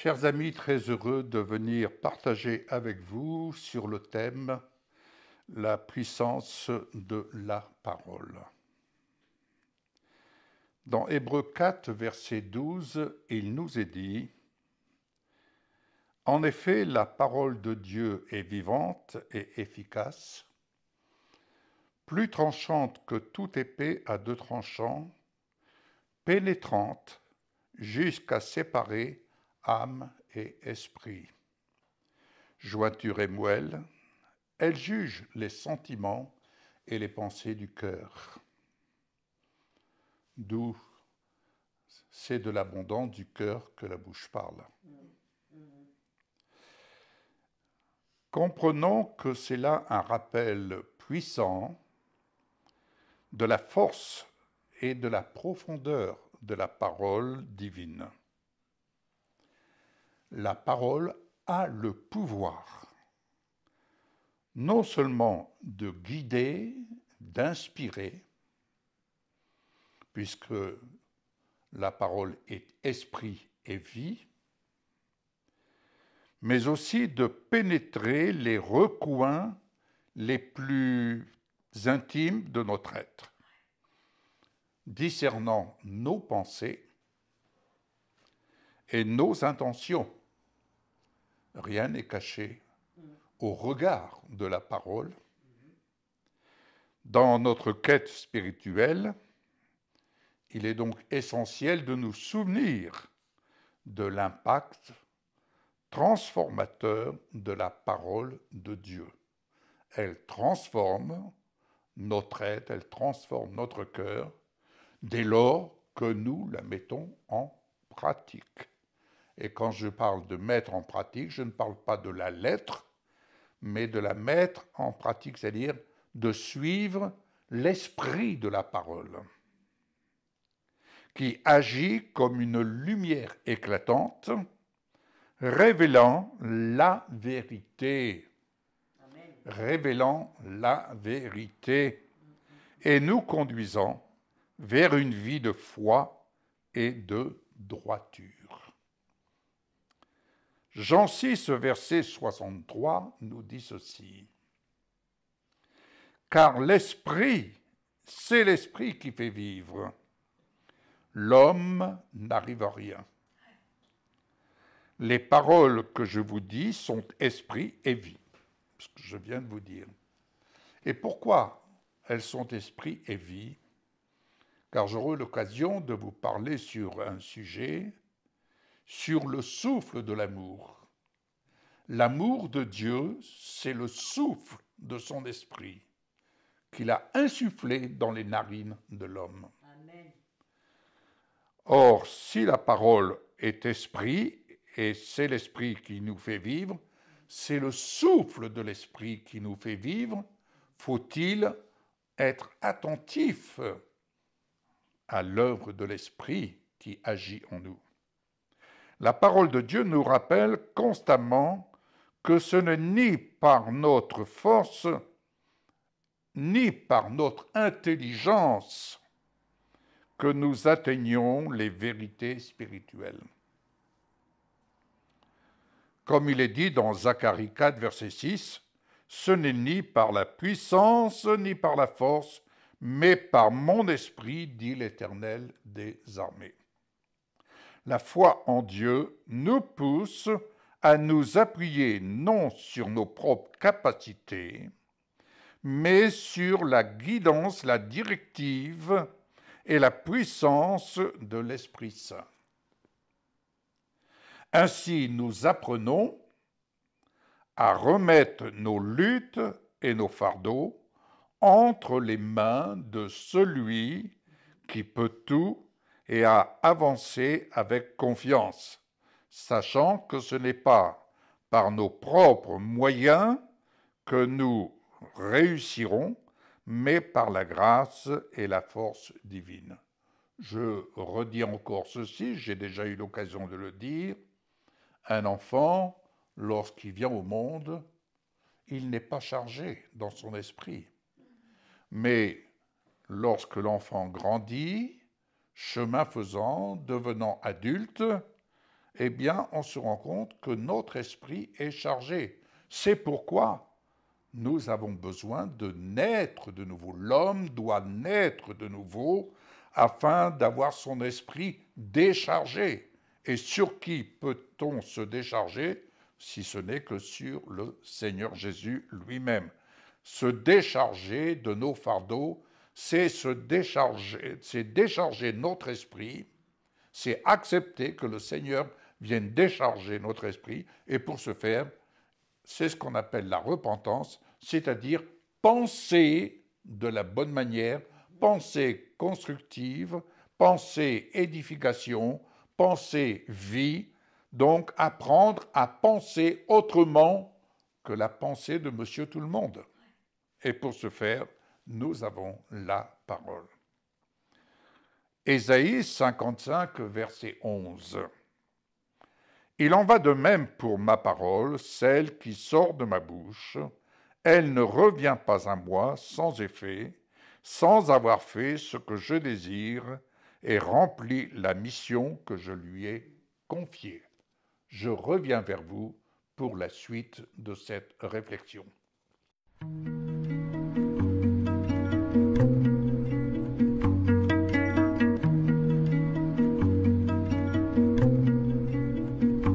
Chers amis, très heureux de venir partager avec vous sur le thème « La puissance de la parole ». Dans Hébreux 4, verset 12, il nous est dit « En effet, la parole de Dieu est vivante et efficace, plus tranchante que toute épée à deux tranchants, pénétrante jusqu'à séparer âme et esprit. Jointure et moelle, elle juge les sentiments et les pensées du cœur. » D'où c'est de l'abondance du cœur que la bouche parle. Comprenons que c'est là un rappel puissant de la force et de la profondeur de la parole divine. La parole a le pouvoir non seulement de guider, d'inspirer, puisque la parole est esprit et vie, mais aussi de pénétrer les recoins les plus intimes de notre être, discernant nos pensées et nos intentions. Rien n'est caché au regard de la parole. Dans notre quête spirituelle, il est donc essentiel de nous souvenir de l'impact transformateur de la parole de Dieu. Elle transforme notre être, elle transforme notre cœur dès lors que nous la mettons en pratique. Et quand je parle de mettre en pratique, je ne parle pas de la lettre, mais de la mettre en pratique, c'est-à-dire de suivre l'esprit de la parole, qui agit comme une lumière éclatante, révélant la vérité. Amen. Révélant la vérité et nous conduisant vers une vie de foi et de droiture. Jean 6, verset 63 nous dit ceci. Car l'esprit, c'est l'esprit qui fait vivre. L'homme n'arrive à rien. Les paroles que je vous dis sont esprit et vie, ce que je viens de vous dire. Et pourquoi elles sont esprit et vie? Car j'aurai l'occasion de vous parler sur un sujet, sur le souffle de l'amour. L'amour de Dieu, c'est le souffle de son esprit qu'il a insufflé dans les narines de l'homme. Amen. Or, si la parole est esprit, et c'est l'esprit qui nous fait vivre, c'est le souffle de l'esprit qui nous fait vivre, faut-il être attentif à l'œuvre de l'esprit qui agit en nous. La parole de Dieu nous rappelle constamment que ce n'est ni par notre force, ni par notre intelligence que nous atteignons les vérités spirituelles. Comme il est dit dans Zacharie 4, verset 6, « Ce n'est ni par la puissance, ni par la force, mais par mon esprit, dit l'Éternel des armées. » La foi en Dieu nous pousse à nous appuyer non sur nos propres capacités, mais sur la guidance, la directive et la puissance de l'Esprit Saint. Ainsi, nous apprenons à remettre nos luttes et nos fardeaux entre les mains de celui qui peut tout et à avancer avec confiance, sachant que ce n'est pas par nos propres moyens que nous réussirons, mais par la grâce et la force divine. Je redis encore ceci, j'ai déjà eu l'occasion de le dire, un enfant, lorsqu'il vient au monde, il n'est pas chargé dans son esprit. Mais lorsque l'enfant grandit, chemin faisant, devenant adulte, eh bien, on se rend compte que notre esprit est chargé. C'est pourquoi nous avons besoin de naître de nouveau. L'homme doit naître de nouveau afin d'avoir son esprit déchargé. Et sur qui peut-on se décharger si ce n'est que sur le Seigneur Jésus lui-même? Se décharger de nos fardeaux, c'est décharger notre esprit, c'est accepter que le Seigneur vienne décharger notre esprit, et pour ce faire, c'est ce qu'on appelle la repentance, c'est-à-dire penser de la bonne manière, penser constructive, penser édification, penser vie, donc apprendre à penser autrement que la pensée de Monsieur Tout-le-Monde. Et pour ce faire, nous avons la parole. Ésaïe 55, verset 11. Il en va de même pour ma parole, celle qui sort de ma bouche. Elle ne revient pas à moi sans effet, sans avoir fait ce que je désire et rempli la mission que je lui ai confiée. Je reviens vers vous pour la suite de cette réflexion.